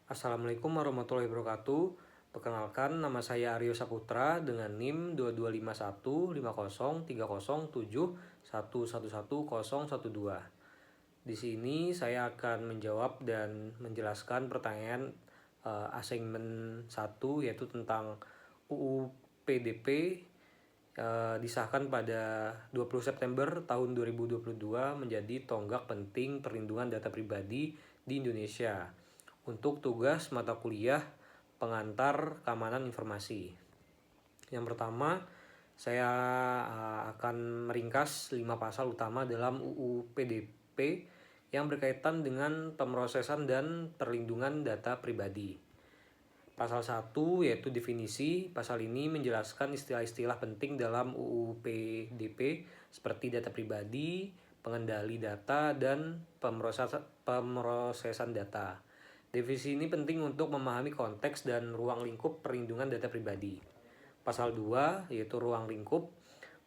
Assalamualaikum warahmatullahi wabarakatuh. Perkenalkan, nama saya Aryo Saputra dengan NIM 2251503071111012. Di sini saya akan menjawab dan menjelaskan pertanyaan assignment 1, yaitu tentang UU PDP disahkan pada 20 September tahun 2022 menjadi tonggak penting perlindungan data pribadi di Indonesia untuk tugas mata kuliah pengantar keamanan informasi. Yang pertama, saya akan meringkas 5 pasal utama dalam UU PDP yang berkaitan dengan pemrosesan dan perlindungan data pribadi. Pasal 1 yaitu definisi. Pasal ini menjelaskan istilah-istilah penting dalam UU PDP seperti data pribadi, pengendali data, dan pemrosesan data. Definisi ini penting untuk memahami konteks dan ruang lingkup perlindungan data pribadi. Pasal 2 yaitu ruang lingkup.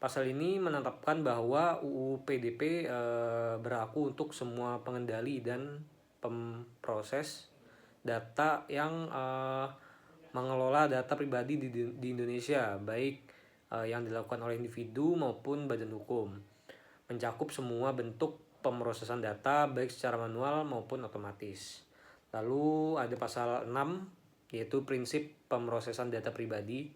Pasal ini menetapkan bahwa UU PDP berlaku untuk semua pengendali dan pemproses data yang mengelola data pribadi di Indonesia, baik yang dilakukan oleh individu maupun badan hukum. Mencakup semua bentuk pemrosesan data baik secara manual maupun otomatis. Lalu ada pasal 6 yaitu prinsip pemrosesan data pribadi.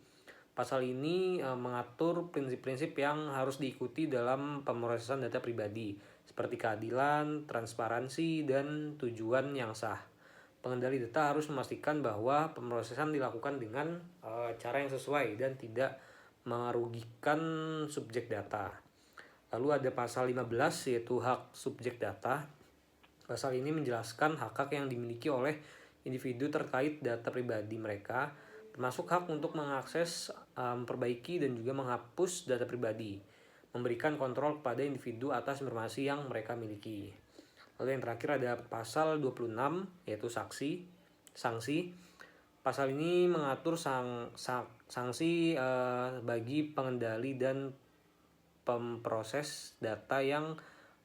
Pasal ini mengatur prinsip-prinsip yang harus diikuti dalam pemrosesan data pribadi seperti keadilan, transparansi, dan tujuan yang sah. Pengendali data harus memastikan bahwa pemrosesan dilakukan dengan cara yang sesuai dan tidak merugikan subjek data. Lalu ada pasal 15 yaitu hak subjek data. Pasal ini menjelaskan hak-hak yang dimiliki oleh individu terkait data pribadi mereka, termasuk hak untuk mengakses, memperbaiki, dan juga menghapus data pribadi, memberikan kontrol kepada individu atas informasi yang mereka miliki. Lalu yang terakhir ada pasal 26 yaitu sanksi. Pasal ini mengatur sanksi bagi pengendali dan pemproses data yang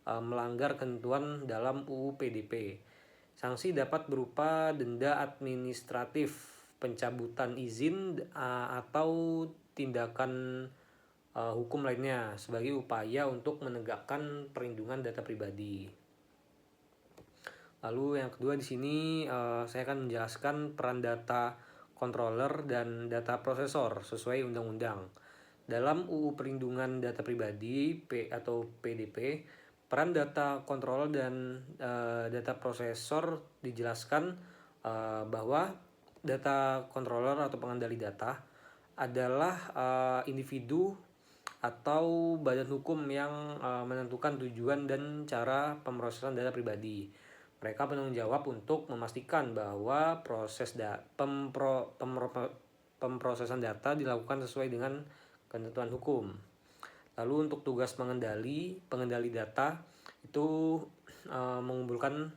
melanggar ketentuan dalam UU PDP. Sanksi dapat berupa denda administratif, pencabutan izin, atau tindakan hukum lainnya sebagai upaya untuk menegakkan perlindungan data pribadi. Lalu yang kedua di sini saya akan menjelaskan peran data controller dan data prosesor sesuai undang-undang. Dalam UU Perlindungan Data Pribadi atau PDP, peran data controller dan data prosesor dijelaskan bahwa data controller atau pengendali data adalah individu atau badan hukum yang menentukan tujuan dan cara pemrosesan data pribadi. Mereka bertanggung jawab untuk memastikan bahwa proses pemrosesan data dilakukan sesuai dengan ketentuan hukum. Lalu untuk tugas pengendali data itu mengumpulkan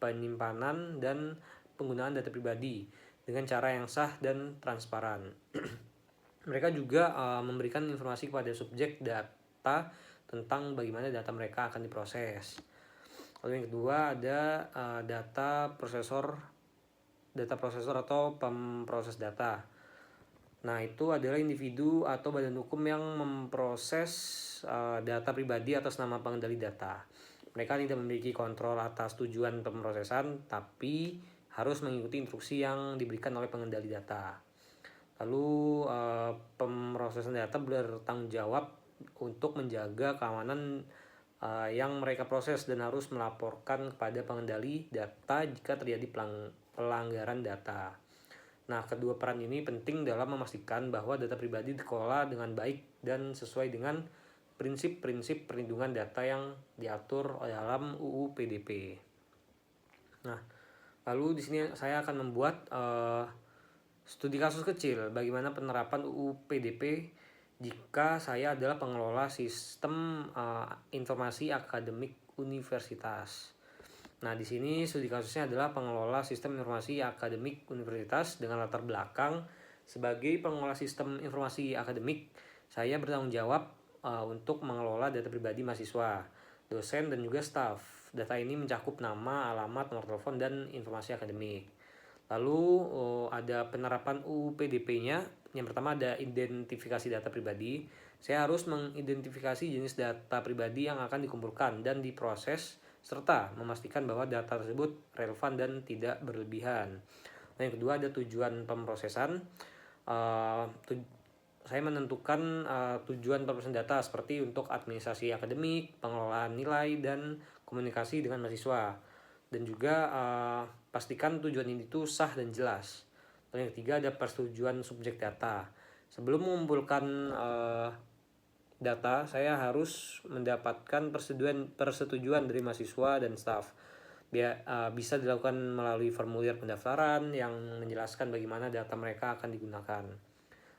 penyimpanan dan penggunaan data pribadi dengan cara yang sah dan transparan. Mereka juga memberikan informasi kepada subjek data tentang bagaimana data mereka akan diproses. Lalu yang kedua ada data prosesor atau pemproses data. Nah, itu adalah individu atau badan hukum yang memproses data pribadi atas nama pengendali data. Mereka tidak memiliki kontrol atas tujuan pemrosesan, tapi harus mengikuti instruksi yang diberikan oleh pengendali data. Lalu pemrosesan data bertanggung jawab untuk menjaga keamanan yang mereka proses dan harus melaporkan kepada pengendali data jika terjadi pelanggaran data. Nah, kedua peran ini penting dalam memastikan bahwa data pribadi dikelola dengan baik dan sesuai dengan prinsip-prinsip perlindungan data yang diatur dalam UU PDP. Nah, lalu di sini saya akan membuat studi kasus kecil bagaimana penerapan UU PDP jika saya adalah pengelola sistem informasi akademik universitas. Nah, di sini studi kasusnya adalah pengelola sistem informasi akademik universitas dengan latar belakang sebagai pengelola sistem informasi akademik. Saya bertanggung jawab untuk mengelola data pribadi mahasiswa, dosen, dan juga staf. Data ini mencakup nama, alamat, nomor telepon, dan informasi akademik. Lalu ada penerapan UU PDP-nya. Yang pertama ada identifikasi data pribadi. Saya harus mengidentifikasi jenis data pribadi yang akan dikumpulkan dan diproses, serta memastikan bahwa data tersebut relevan dan tidak berlebihan. Nah, yang kedua ada tujuan pemrosesan. Saya menentukan tujuan pemrosesan data seperti untuk administrasi akademik, pengelolaan nilai, dan komunikasi dengan mahasiswa. Dan juga pastikan tujuan ini tuh sah dan jelas. Lalu yang ketiga ada persetujuan subjek data. Sebelum mengumpulkan data, saya harus mendapatkan persetujuan dari mahasiswa dan staf. Bisa dilakukan melalui formulir pendaftaran yang menjelaskan bagaimana data mereka akan digunakan.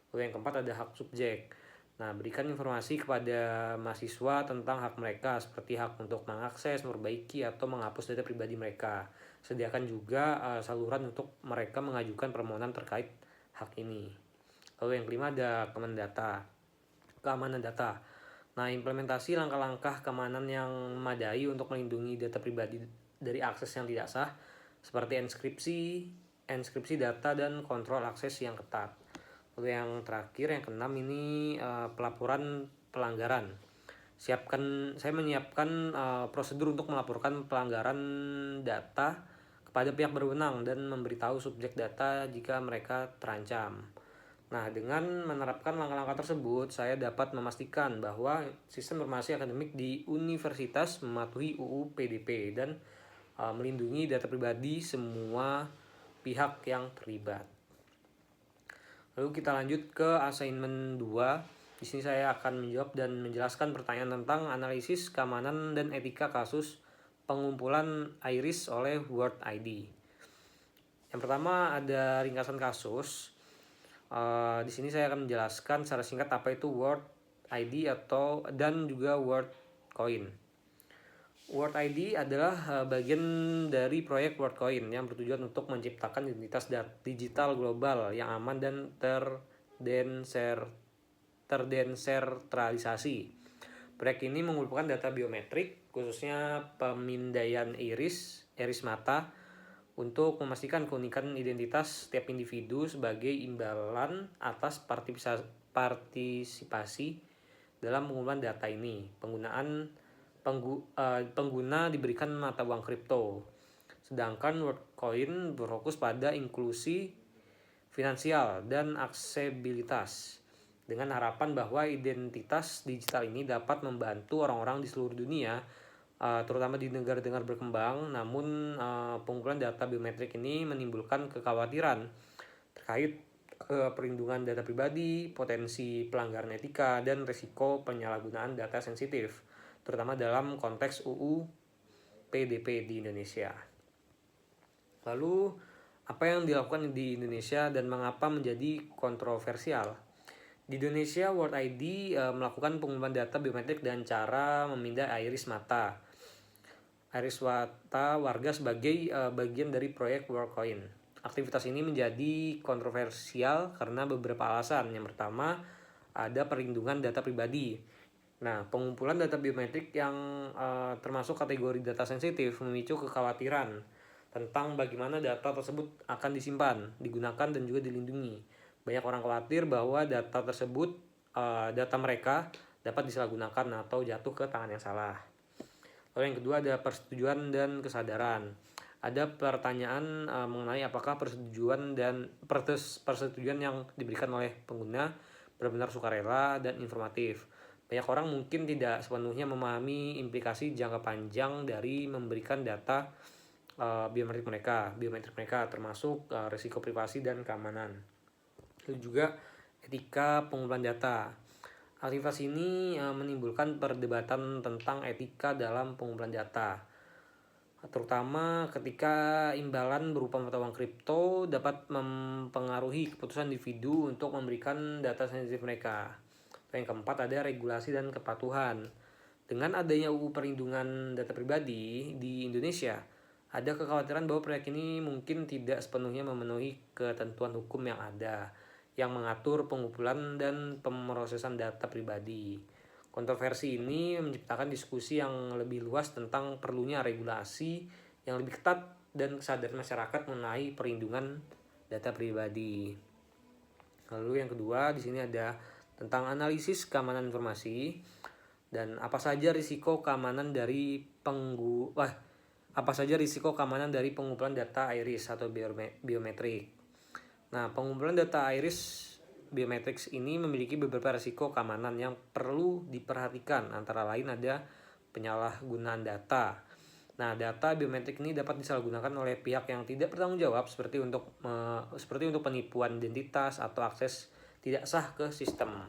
Lalu yang keempat ada hak subjek. Nah, berikan informasi kepada mahasiswa tentang hak mereka, seperti hak untuk mengakses, memperbaiki, atau menghapus data pribadi mereka. Sediakan juga saluran untuk mereka mengajukan permohonan terkait hak ini. Lalu yang kelima ada keamanan data. Nah, implementasi langkah-langkah keamanan yang memadai untuk melindungi data pribadi dari akses yang tidak sah, seperti enkripsi data, dan kontrol akses yang ketat. Lalu yang terakhir, yang keenam ini pelaporan pelanggaran. Saya menyiapkan prosedur untuk melaporkan pelanggaran data kepada pihak berwenang dan memberitahu subjek data jika mereka terancam. Nah, dengan menerapkan langkah-langkah tersebut, saya dapat memastikan bahwa sistem informasi akademik di universitas mematuhi UU PDP dan melindungi data pribadi semua pihak yang terlibat. Lalu kita lanjut ke assignment 2. Di sini saya akan menjawab dan menjelaskan pertanyaan tentang analisis keamanan dan etika kasus pengumpulan iris oleh World ID. Yang pertama ada ringkasan kasus. Di sini saya akan menjelaskan secara singkat apa itu World ID dan juga World Coin. World ID adalah bagian dari proyek WorldCoin yang bertujuan untuk menciptakan identitas digital global yang aman dan terdesentralisasi. Proyek ini mengumpulkan data biometrik, khususnya pemindaian iris mata, untuk memastikan keunikan identitas setiap individu sebagai imbalan atas partisipasi dalam pengumpulan data ini. Pengguna diberikan mata uang kripto, sedangkan WorldCoin berfokus pada inklusi finansial dan aksesibilitas, dengan harapan bahwa identitas digital ini dapat membantu orang-orang di seluruh dunia, terutama di negara-negara berkembang. Namun pengumpulan data biometrik ini menimbulkan kekhawatiran terkait perlindungan data pribadi, potensi pelanggaran etika, dan risiko penyalahgunaan data sensitif, terutama dalam konteks UU PDP di Indonesia. Lalu, apa yang dilakukan di Indonesia dan mengapa menjadi kontroversial? Di Indonesia, World ID melakukan pengumpulan data biometrik dengan cara memindai iris mata warga sebagai bagian dari proyek WorldCoin. Aktivitas ini menjadi kontroversial karena beberapa alasan. Yang pertama, ada perlindungan data pribadi. Nah, pengumpulan data biometrik yang termasuk kategori data sensitif memicu kekhawatiran tentang bagaimana data tersebut akan disimpan, digunakan, dan juga dilindungi. Banyak orang khawatir bahwa data mereka dapat disalahgunakan atau jatuh ke tangan yang salah. Lalu yang kedua ada persetujuan dan kesadaran. Ada pertanyaan mengenai apakah persetujuan yang diberikan oleh pengguna benar-benar sukarela dan informatif. Banyak orang mungkin tidak sepenuhnya memahami implikasi jangka panjang dari memberikan data biometrik mereka, termasuk risiko privasi dan keamanan. Lalu juga etika pengumpulan data. Aktivitas ini menimbulkan perdebatan tentang etika dalam pengumpulan data, terutama ketika imbalan berupa mata uang kripto dapat mempengaruhi keputusan individu untuk memberikan data sensitif mereka. Yang keempat ada regulasi dan kepatuhan. Dengan adanya UU Perlindungan Data Pribadi di Indonesia, ada kekhawatiran bahwa proyek ini mungkin tidak sepenuhnya memenuhi ketentuan hukum yang ada, yang mengatur pengumpulan dan pemrosesan data pribadi. Kontroversi ini menciptakan diskusi yang lebih luas tentang perlunya regulasi yang lebih ketat dan kesadaran masyarakat mengenai perlindungan data pribadi. Lalu yang kedua di sini ada tentang analisis keamanan informasi dan apa saja risiko keamanan dari pengumpulan data iris atau biometrik. Nah, pengumpulan data iris biometrics ini memiliki beberapa risiko keamanan yang perlu diperhatikan. Antara lain ada penyalahgunaan data. Nah, data biometrik ini dapat disalahgunakan oleh pihak yang tidak bertanggung jawab seperti untuk penipuan identitas atau akses tidak sah ke sistem.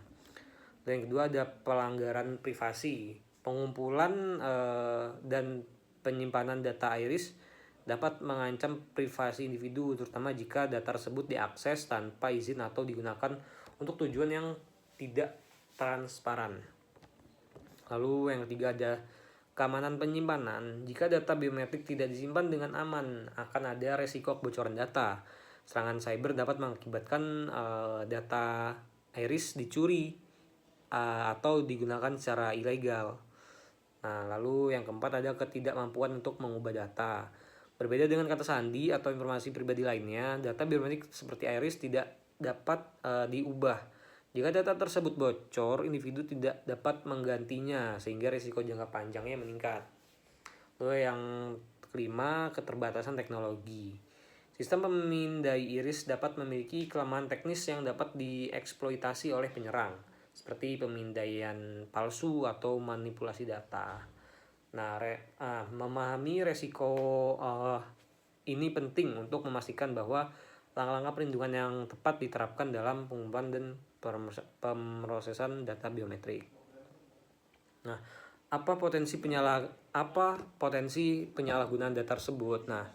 Dan yang kedua ada pelanggaran privasi. Pengumpulan dan penyimpanan data iris dapat mengancam privasi individu, terutama jika data tersebut diakses tanpa izin atau digunakan untuk tujuan yang tidak transparan. Lalu yang ketiga ada keamanan penyimpanan. Jika data biometrik tidak disimpan dengan aman, akan ada resiko kebocoran data. Serangan cyber dapat mengakibatkan data iris dicuri atau digunakan secara ilegal. Nah, lalu yang keempat ada ketidakmampuan untuk mengubah data. Berbeda dengan kata sandi atau informasi pribadi lainnya, data biometrik seperti iris tidak dapat diubah. Jika data tersebut bocor, individu tidak dapat menggantinya sehingga risiko jangka panjangnya meningkat. Lalu yang kelima, keterbatasan teknologi. Sistem pemindai iris dapat memiliki kelemahan teknis yang dapat dieksploitasi oleh penyerang, seperti pemindaian palsu atau manipulasi data. Nah, memahami resiko ini penting untuk memastikan bahwa langkah-langkah perlindungan yang tepat diterapkan dalam pengumpulan dan pemrosesan data biometrik. Nah, apa potensi penyalahgunaan data tersebut? Nah,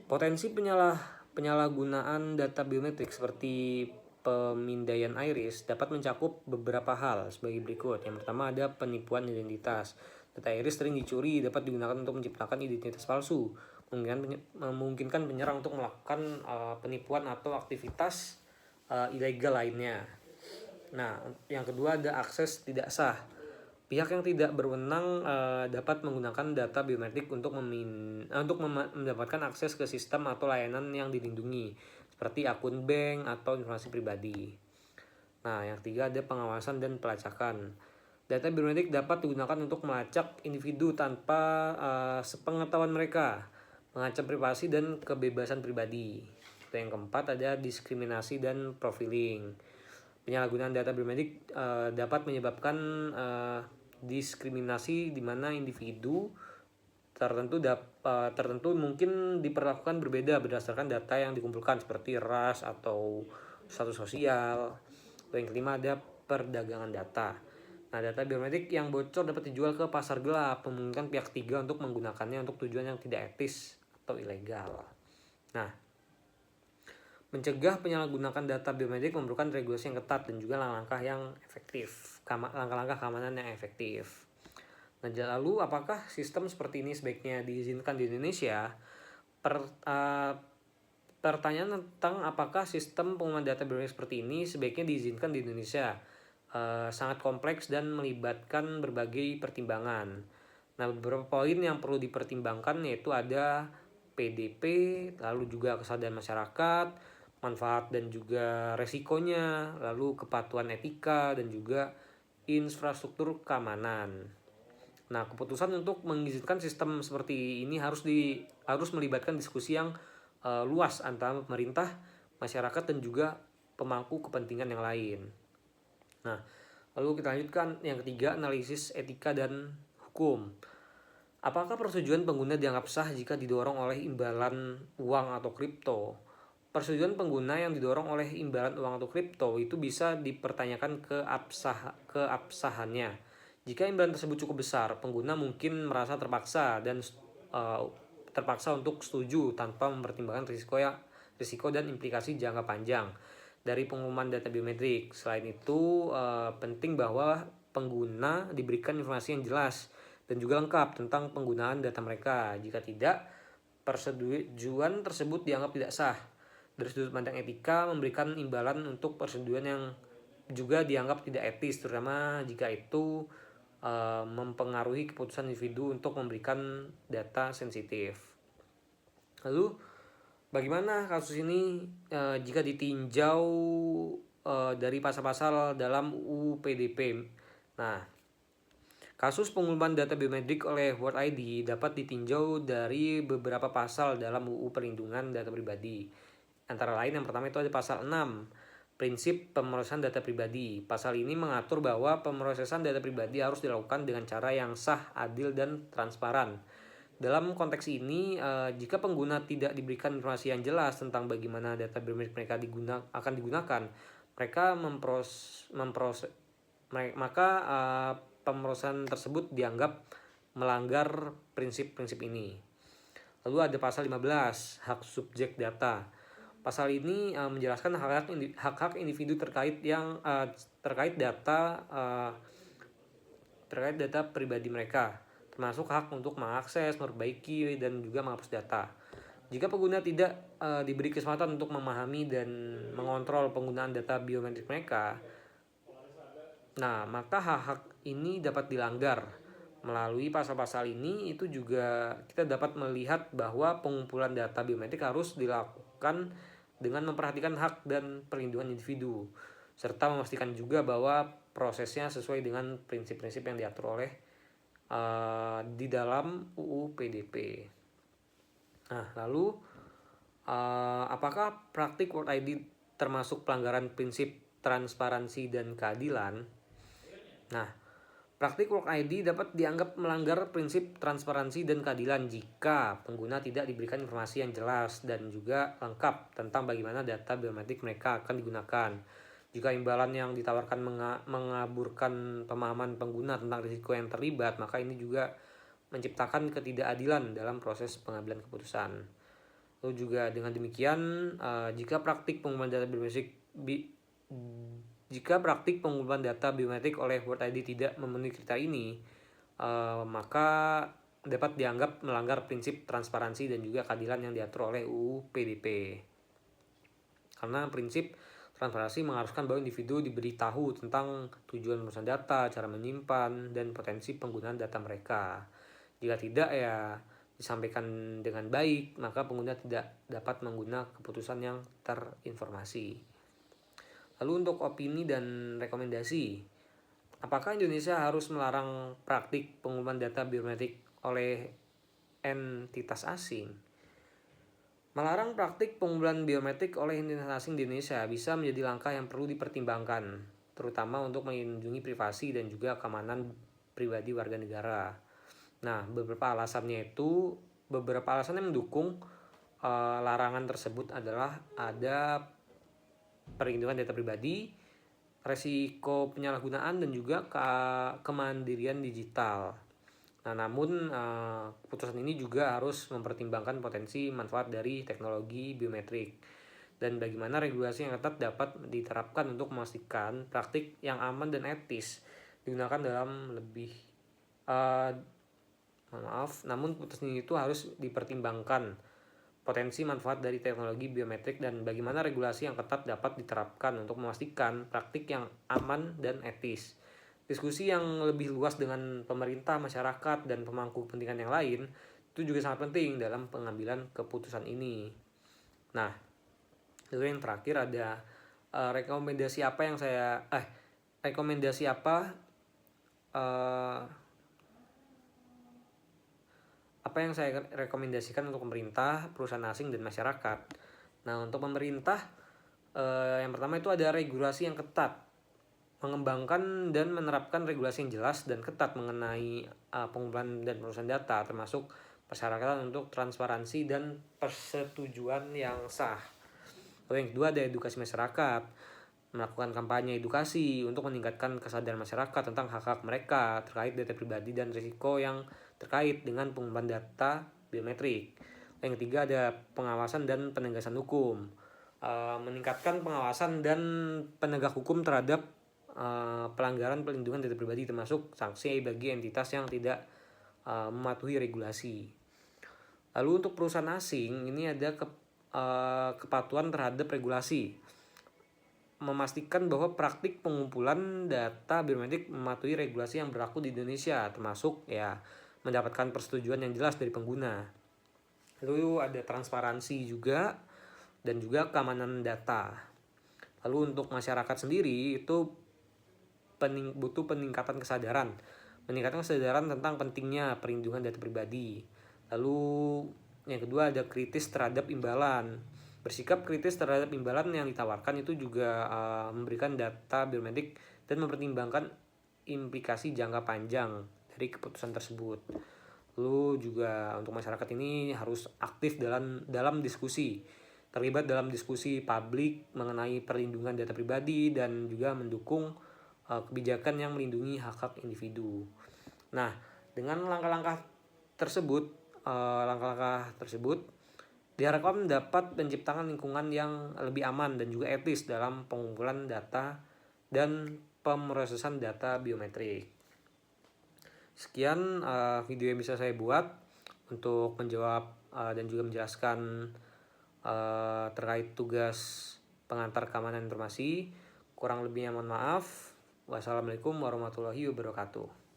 potensi penyalahgunaan data biometrik seperti pemindaian iris dapat mencakup beberapa hal sebagai berikut. Yang pertama ada penipuan identitas. Data iris sering dicuri, dapat digunakan untuk menciptakan identitas palsu, memungkinkan penyerang untuk melakukan penipuan atau aktivitas ilegal lainnya. Nah, yang kedua ada akses tidak sah. Pihak yang tidak berwenang dapat menggunakan data biometrik untuk mendapatkan akses ke sistem atau layanan yang dilindungi, seperti akun bank atau informasi pribadi. Nah, yang ketiga ada pengawasan dan pelacakan. Data biometrik dapat digunakan untuk melacak individu tanpa sepengetahuan mereka, mengancam privasi dan kebebasan pribadi. Yang keempat ada diskriminasi dan profiling. Penyalahgunaan data biometrik dapat menyebabkan diskriminasi di mana individu tertentu mungkin diperlakukan berbeda berdasarkan data yang dikumpulkan seperti ras atau status sosial. Yang kelima ada perdagangan data. Nah, data biometrik yang bocor dapat dijual ke pasar gelap, memungkinkan pihak ketiga untuk menggunakannya untuk tujuan yang tidak etis atau ilegal. Nah, mencegah penyalahgunaan data biometrik memerlukan regulasi yang ketat dan juga langkah-langkah yang efektif, langkah-langkah keamanan yang efektif. Nah, lalu apakah sistem seperti ini sebaiknya diizinkan di Indonesia? Pertanyaan tentang apakah sistem pengumuman data biometrik seperti ini sebaiknya diizinkan di Indonesia sangat kompleks dan melibatkan berbagai pertimbangan. Nah, beberapa poin yang perlu dipertimbangkan yaitu ada PDP, lalu juga kesadaran masyarakat, manfaat dan juga resikonya, lalu kepatuhan etika dan juga infrastruktur keamanan. Nah, keputusan untuk mengizinkan sistem seperti ini harus melibatkan diskusi yang luas antara pemerintah, masyarakat dan juga pemangku kepentingan yang lain. Nah, lalu kita lanjutkan yang ketiga, analisis etika dan hukum. Apakah persetujuan pengguna dianggap sah jika didorong oleh imbalan uang atau kripto? Persetujuan pengguna yang didorong oleh imbalan uang atau kripto itu bisa dipertanyakan keabsahannya. Jika imbalan tersebut cukup besar, pengguna mungkin merasa terpaksa untuk setuju tanpa mempertimbangkan risiko dan implikasi jangka panjang dari pengumuman data biometrik. Selain itu, penting bahwa pengguna diberikan informasi yang jelas dan juga lengkap tentang penggunaan data mereka. Jika tidak, persetujuan tersebut dianggap tidak sah. Dari sudut pandang etika, memberikan imbalan untuk persetujuan yang juga dianggap tidak etis, terutama jika itu mempengaruhi keputusan individu untuk memberikan data sensitif. Lalu bagaimana kasus ini jika ditinjau dari pasal-pasal dalam UU PDP? Nah, kasus pengumpulan data biometrik oleh World ID dapat ditinjau dari beberapa pasal dalam UU Perlindungan Data Pribadi. Antara lain yang pertama itu ada pasal 6, prinsip pemrosesan data pribadi. Pasal ini mengatur bahwa pemrosesan data pribadi harus dilakukan dengan cara yang sah, adil, dan transparan. Dalam konteks ini, jika pengguna tidak diberikan informasi yang jelas tentang bagaimana data biometrik mereka akan digunakan, mereka maka pemrosesan tersebut dianggap melanggar prinsip-prinsip ini. Lalu ada pasal 15, hak subjek data. Pasal ini menjelaskan hak-hak individu terkait data pribadi mereka, termasuk hak untuk mengakses, memperbaiki, dan juga menghapus data. Jika pengguna tidak diberi kesempatan untuk memahami dan mengontrol penggunaan data biometrik mereka, nah maka hak-hak ini dapat dilanggar. Melalui pasal-pasal ini itu juga kita dapat melihat bahwa pengumpulan data biometrik harus dilakukan dengan memperhatikan hak dan perlindungan individu, serta memastikan juga bahwa prosesnya sesuai dengan prinsip-prinsip yang diatur oleh di dalam UU PDP. Nah, lalu apakah praktik World ID termasuk pelanggaran prinsip transparansi dan keadilan? Nah, praktik World ID dapat dianggap melanggar prinsip transparansi dan keadilan jika pengguna tidak diberikan informasi yang jelas dan juga lengkap tentang bagaimana data biometrik mereka akan digunakan. Jika imbalan yang ditawarkan mengaburkan pemahaman pengguna tentang risiko yang terlibat, maka ini juga menciptakan ketidakadilan dalam proses pengambilan keputusan. Lalu juga dengan demikian, jika praktik pengumpulan data biometrik oleh World ID tidak memenuhi kriteria ini, maka dapat dianggap melanggar prinsip transparansi dan juga keadilan yang diatur oleh UU PDP. Karena prinsip transparansi mengharuskan bahwa individu diberitahu tentang tujuan pemesan data, cara menyimpan, dan potensi penggunaan data mereka. Jika tidak ya disampaikan dengan baik, maka pengguna tidak dapat menggunakan keputusan yang terinformasi. Lalu untuk opini dan rekomendasi, apakah Indonesia harus melarang praktik pengumpulan data biometrik oleh entitas asing? Melarang praktik pengumpulan biometrik oleh entitas asing di Indonesia bisa menjadi langkah yang perlu dipertimbangkan, terutama untuk melindungi privasi dan juga keamanan pribadi warga negara. Nah, beberapa alasan yang mendukung larangan tersebut adalah ada perlindungan data pribadi, resiko penyalahgunaan, dan juga kemandirian digital. Nah, namun keputusan ini juga harus mempertimbangkan potensi manfaat dari teknologi biometrik dan bagaimana regulasi yang ketat dapat diterapkan untuk memastikan praktik yang aman dan etis digunakan dalam namun keputusan itu harus dipertimbangkan potensi manfaat dari teknologi biometrik dan bagaimana regulasi yang ketat dapat diterapkan untuk memastikan praktik yang aman dan etis. Diskusi yang lebih luas dengan pemerintah, masyarakat, dan pemangku kepentingan yang lain itu juga sangat penting dalam pengambilan keputusan ini. Nah, lalu yang terakhir ada rekomendasi apa yang saya rekomendasikan untuk pemerintah, perusahaan asing, dan masyarakat. Nah, untuk pemerintah, yang pertama itu ada regulasi yang ketat, mengembangkan dan menerapkan regulasi yang jelas dan ketat mengenai pengumpulan dan perusahaan data, termasuk persyaratan untuk transparansi dan persetujuan yang sah. Lalu yang kedua ada edukasi masyarakat, melakukan kampanye edukasi untuk meningkatkan kesadaran masyarakat tentang hak-hak mereka terkait data pribadi dan risiko yang terkait dengan pengumpulan data biometrik. Yang ketiga ada pengawasan dan penegasan hukum, meningkatkan pengawasan dan penegak hukum terhadap pelanggaran perlindungan data pribadi, termasuk sanksi bagi entitas yang tidak mematuhi regulasi. Lalu untuk perusahaan asing ini ada kepatuhan terhadap regulasi, memastikan bahwa praktik pengumpulan data biometrik mematuhi regulasi yang berlaku di Indonesia, termasuk ya mendapatkan persetujuan yang jelas dari pengguna. Lalu ada transparansi juga dan juga keamanan data. Lalu untuk masyarakat sendiri itu butuh peningkatan kesadaran tentang pentingnya perlindungan data pribadi. Lalu yang kedua ada kritis terhadap imbalan. Bersikap kritis terhadap imbalan yang ditawarkan itu juga memberikan data biometrik dan mempertimbangkan implikasi jangka panjang dari keputusan tersebut. Lalu juga untuk masyarakat ini harus aktif dalam diskusi, terlibat dalam diskusi publik mengenai perlindungan data pribadi dan juga mendukung kebijakan yang melindungi hak-hak individu. Nah, dengan langkah-langkah tersebut diharapkan dapat menciptakan lingkungan yang lebih aman dan juga etis dalam pengumpulan data dan pemrosesan data biometrik. Sekian video yang bisa saya buat untuk menjawab dan juga menjelaskan terkait tugas pengantar keamanan informasi. Kurang lebihnya mohon maaf. Wassalamualaikum warahmatullahi wabarakatuh.